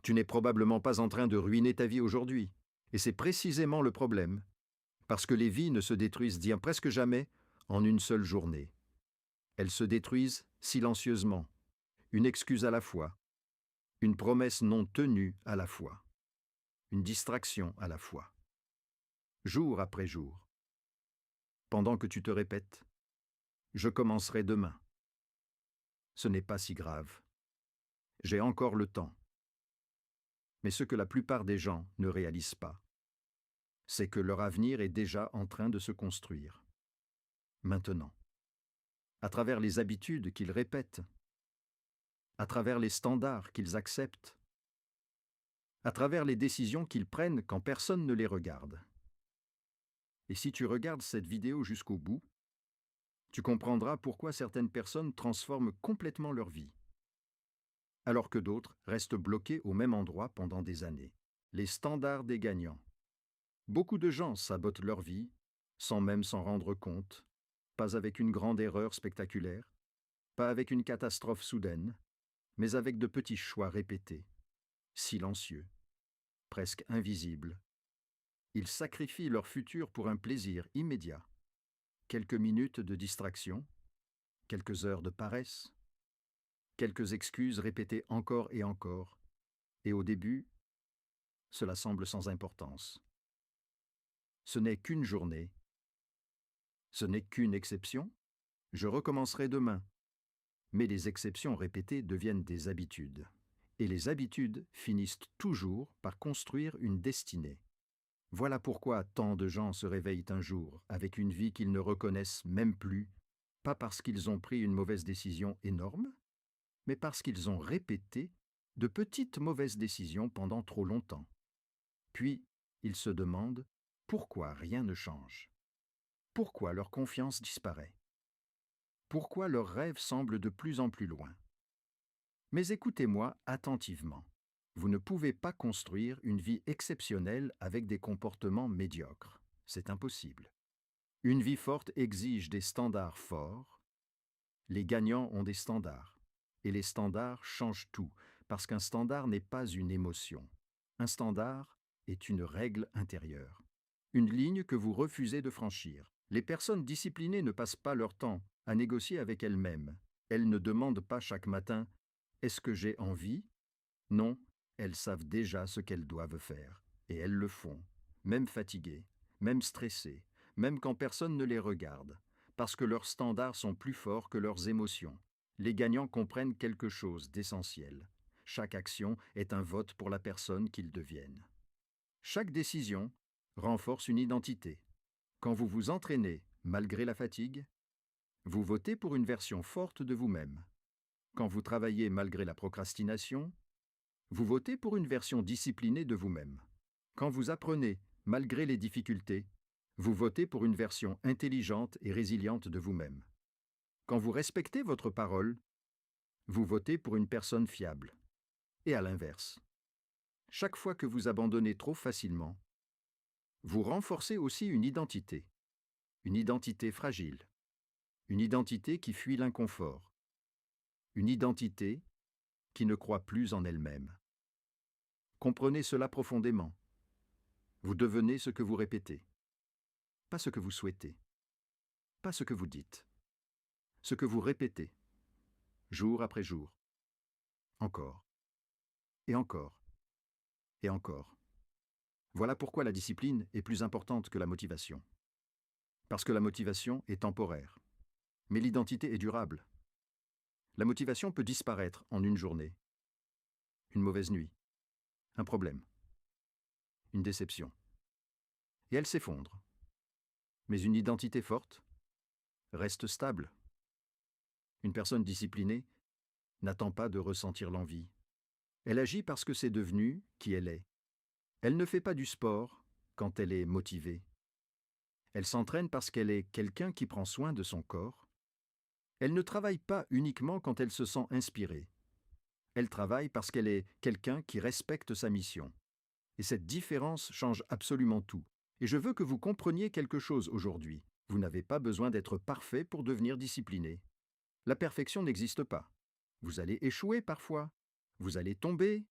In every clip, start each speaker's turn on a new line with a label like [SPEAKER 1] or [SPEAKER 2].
[SPEAKER 1] Tu n'es probablement pas en train de ruiner ta vie aujourd'hui. Et c'est précisément le problème. Parce que les vies ne se détruisent bien presque jamais en une seule journée. Elles se détruisent silencieusement, une excuse à la fois, une promesse non tenue à la fois, une distraction à la fois. Jour après jour. Pendant que tu te répètes, je commencerai demain. Ce n'est pas si grave. J'ai encore le temps. Mais ce que la plupart des gens ne réalisent pas, c'est que leur avenir est déjà en train de se construire. Maintenant. À travers les habitudes qu'ils répètent, à travers les standards qu'ils acceptent, à travers les décisions qu'ils prennent quand personne ne les regarde. Et si tu regardes cette vidéo jusqu'au bout, tu comprendras pourquoi certaines personnes transforment complètement leur vie, alors que d'autres restent bloquées au même endroit pendant des années. Les standards des gagnants. Beaucoup de gens sabotent leur vie, sans même s'en rendre compte, pas avec une grande erreur spectaculaire, pas avec une catastrophe soudaine, mais avec de petits choix répétés, silencieux, presque invisibles. Ils sacrifient leur futur pour un plaisir immédiat. Quelques minutes de distraction, quelques heures de paresse, quelques excuses répétées encore et encore, et au début, cela semble sans importance. Ce n'est qu'une journée, ce n'est qu'une exception, je recommencerai demain. Mais les exceptions répétées deviennent des habitudes. Et les habitudes finissent toujours par construire une destinée. Voilà pourquoi tant de gens se réveillent un jour avec une vie qu'ils ne reconnaissent même plus, pas parce qu'ils ont pris une mauvaise décision énorme, mais parce qu'ils ont répété de petites mauvaises décisions pendant trop longtemps. Puis, ils se demandent pourquoi rien ne change. Pourquoi leur confiance disparaît. Pourquoi leurs rêves semblent de plus en plus loin. Mais écoutez-moi attentivement. Vous ne pouvez pas construire une vie exceptionnelle avec des comportements médiocres. C'est impossible. Une vie forte exige des standards forts. Les gagnants ont des standards. Et les standards changent tout, parce qu'un standard n'est pas une émotion. Un standard est une règle intérieure. Une ligne que vous refusez de franchir. Les personnes disciplinées ne passent pas leur temps à négocier avec elles-mêmes. Elles ne demandent pas chaque matin « Est-ce que j'ai envie ?» Non, elles savent déjà ce qu'elles doivent faire. Et elles le font, même fatiguées, même stressées, même quand personne ne les regarde, parce que leurs standards sont plus forts que leurs émotions. Les gagnants comprennent quelque chose d'essentiel. Chaque action est un vote pour la personne qu'ils deviennent. Chaque décision renforce une identité. Quand vous vous entraînez, malgré la fatigue, vous votez pour une version forte de vous-même. Quand vous travaillez malgré la procrastination, vous votez pour une version disciplinée de vous-même. Quand vous apprenez malgré les difficultés, vous votez pour une version intelligente et résiliente de vous-même. Quand vous respectez votre parole, vous votez pour une personne fiable. Et à l'inverse. Chaque fois que vous abandonnez trop facilement, vous renforcez aussi une identité fragile, une identité qui fuit l'inconfort, une identité qui ne croit plus en elle-même. Comprenez cela profondément. Vous devenez ce que vous répétez, pas ce que vous souhaitez, pas ce que vous dites, ce que vous répétez, jour après jour, encore, et encore, et encore. Voilà pourquoi la discipline est plus importante que la motivation. Parce que la motivation est temporaire, mais l'identité est durable. La motivation peut disparaître en une journée, une mauvaise nuit, un problème, une déception. Et elle s'effondre. Mais une identité forte reste stable. Une personne disciplinée n'attend pas de ressentir l'envie. Elle agit parce que c'est devenu qui elle est. Elle ne fait pas du sport quand elle est motivée. Elle s'entraîne parce qu'elle est quelqu'un qui prend soin de son corps. Elle ne travaille pas uniquement quand elle se sent inspirée. Elle travaille parce qu'elle est quelqu'un qui respecte sa mission. Et cette différence change absolument tout. Et je veux que vous compreniez quelque chose aujourd'hui. Vous n'avez pas besoin d'être parfait pour devenir discipliné. La perfection n'existe pas. Vous allez échouer parfois. Vous allez tomber.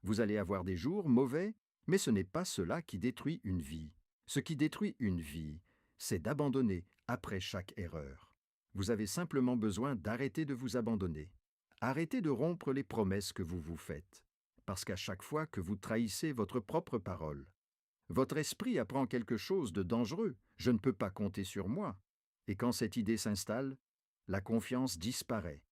[SPEAKER 1] Vous allez avoir des jours mauvais, mais ce n'est pas cela qui détruit une vie. Ce qui détruit une vie, c'est d'abandonner après chaque erreur. Vous avez simplement besoin d'arrêter de vous abandonner. Arrêtez de rompre les promesses que vous vous faites, parce qu'à chaque fois que vous trahissez votre propre parole, votre esprit apprend quelque chose de dangereux. Je ne peux pas compter sur moi. Et quand cette idée s'installe, la confiance disparaît,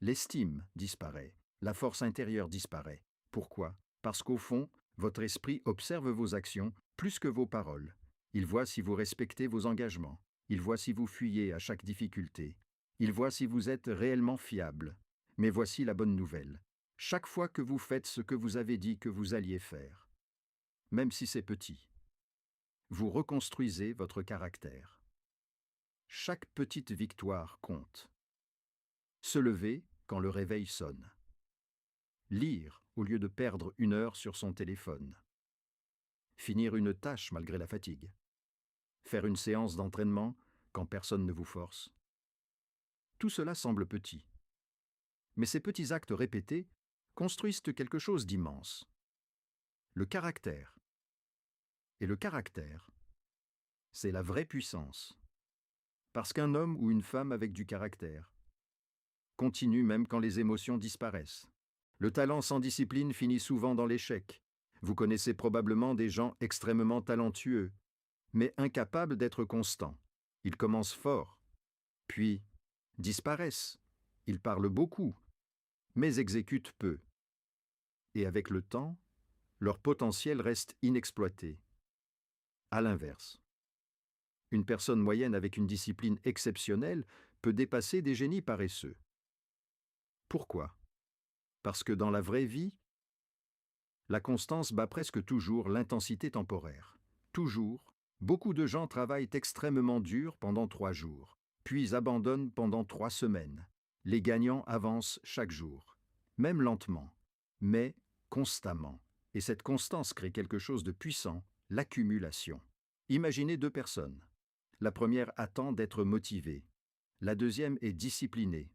[SPEAKER 1] l'estime disparaît, la force intérieure disparaît. Pourquoi? Parce qu'au fond, votre esprit observe vos actions plus que vos paroles. Il voit si vous respectez vos engagements. Il voit si vous fuyez à chaque difficulté. Il voit si vous êtes réellement fiable. Mais voici la bonne nouvelle. Chaque fois que vous faites ce que vous avez dit que vous alliez faire, même si c'est petit, vous reconstruisez votre caractère. Chaque petite victoire compte. Se lever quand le réveil sonne. Lire au lieu de perdre 1 heure sur son téléphone. Finir une tâche malgré la fatigue. Faire une séance d'entraînement quand personne ne vous force. Tout cela semble petit. Mais ces petits actes répétés construisent quelque chose d'immense. Le caractère. Et le caractère, c'est la vraie puissance. Parce qu'un homme ou une femme avec du caractère continue même quand les émotions disparaissent. Le talent sans discipline finit souvent dans l'échec. Vous connaissez probablement des gens extrêmement talentueux, mais incapables d'être constants. Ils commencent fort, puis disparaissent. Ils parlent beaucoup, mais exécutent peu. Et avec le temps, leur potentiel reste inexploité. À l'inverse, une personne moyenne avec une discipline exceptionnelle peut dépasser des génies paresseux. Pourquoi? Parce que dans la vraie vie, la constance bat presque toujours l'intensité temporaire. Toujours, beaucoup de gens travaillent extrêmement dur pendant 3 jours, puis abandonnent pendant 3 semaines. Les gagnants avancent chaque jour, même lentement, mais constamment. Et cette constance crée quelque chose de puissant, l'accumulation. Imaginez 2 personnes. La première attend d'être motivée. La deuxième est disciplinée.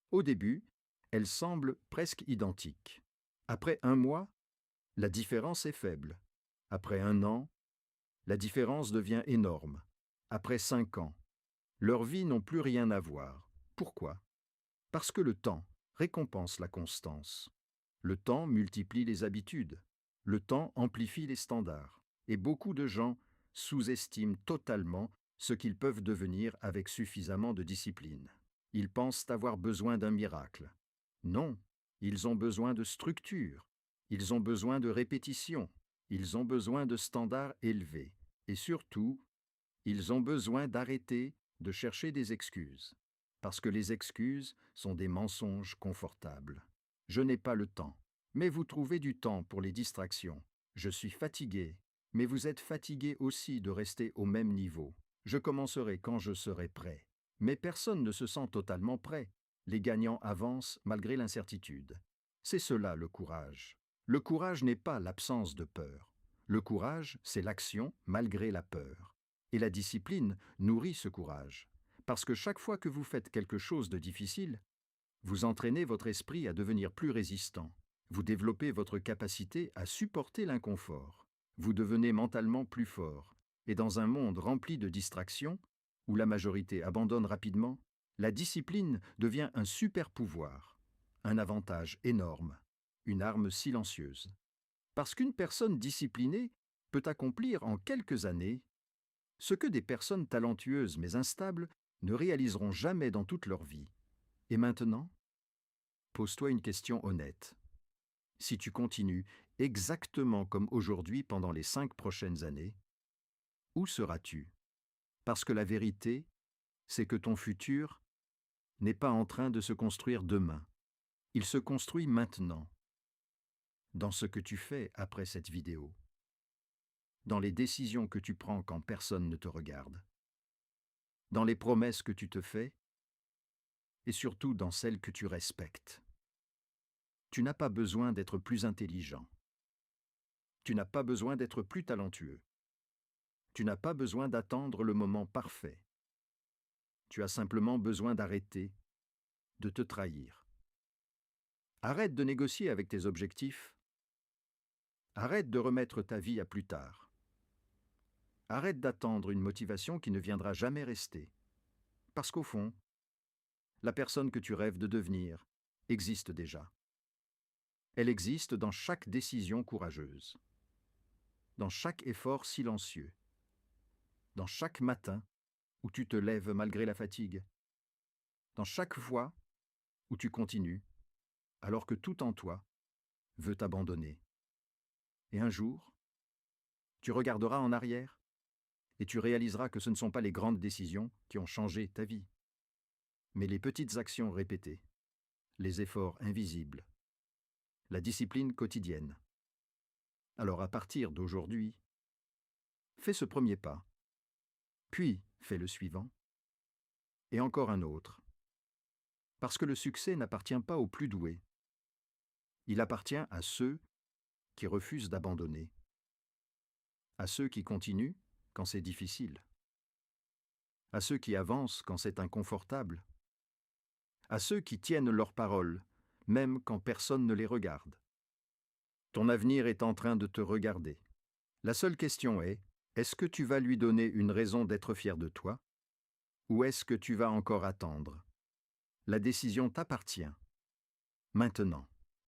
[SPEAKER 1] Au début, elles semblent presque identiques. Après 1 mois, la différence est faible. Après 1 an, la différence devient énorme. Après 5 ans, leurs vies n'ont plus rien à voir. Pourquoi? Parce que le temps récompense la constance. Le temps multiplie les habitudes. Le temps amplifie les standards. Et beaucoup de gens sous-estiment totalement ce qu'ils peuvent devenir avec suffisamment de discipline. Ils pensent avoir besoin d'un miracle. Non, ils ont besoin de structure. Ils ont besoin de répétition. Ils ont besoin de standards élevés. Et surtout, ils ont besoin d'arrêter de chercher des excuses. Parce que les excuses sont des mensonges confortables. Je n'ai pas le temps. Mais vous trouvez du temps pour les distractions. Je suis fatigué. Mais vous êtes fatigué aussi de rester au même niveau. Je commencerai quand je serai prêt. Mais personne ne se sent totalement prêt. Les gagnants avancent malgré l'incertitude. C'est cela le courage. Le courage n'est pas l'absence de peur. Le courage, c'est l'action malgré la peur. Et la discipline nourrit ce courage. Parce que chaque fois que vous faites quelque chose de difficile, vous entraînez votre esprit à devenir plus résistant. Vous développez votre capacité à supporter l'inconfort. Vous devenez mentalement plus fort. Et dans un monde rempli de distractions, où la majorité abandonne rapidement, la discipline devient un super pouvoir, un avantage énorme, une arme silencieuse. Parce qu'une personne disciplinée peut accomplir en quelques années ce que des personnes talentueuses mais instables ne réaliseront jamais dans toute leur vie. Et maintenant, pose-toi une question honnête. Si tu continues exactement comme aujourd'hui pendant les 5 prochaines années, où seras-tu? Parce que la vérité, c'est que ton futur n'est pas en train de se construire demain. Il se construit maintenant, dans ce que tu fais après cette vidéo, dans les décisions que tu prends quand personne ne te regarde, dans les promesses que tu te fais, et surtout dans celles que tu respectes. Tu n'as pas besoin d'être plus intelligent. Tu n'as pas besoin d'être plus talentueux. Tu n'as pas besoin d'attendre le moment parfait. Tu as simplement besoin d'arrêter de te trahir. Arrête de négocier avec tes objectifs Arrête de remettre ta vie à plus tard. Arrête d'attendre une motivation qui ne viendra jamais rester. Parce qu'au fond, la personne que tu rêves de devenir existe déjà. Elle existe dans chaque décision courageuse, dans chaque effort silencieux, dans chaque matin où tu te lèves malgré la fatigue, dans chaque fois où tu continues alors que tout en toi veut t'abandonner. Et un jour, tu regarderas en arrière et tu réaliseras que ce ne sont pas les grandes décisions qui ont changé ta vie, mais les petites actions répétées, les efforts invisibles, la discipline quotidienne. Alors à partir d'aujourd'hui, fais ce premier pas, puis fais le suivant, et encore un autre. Parce que le succès n'appartient pas aux plus doués. Il appartient à ceux qui refusent d'abandonner, à ceux qui continuent quand c'est difficile, à ceux qui avancent quand c'est inconfortable, à ceux qui tiennent leurs paroles, même quand personne ne les regarde. Ton avenir est en train de te regarder. La seule question est-ce que tu vas lui donner une raison d'être fier de toi, ou est-ce que tu vas encore attendre? La décision t'appartient, maintenant.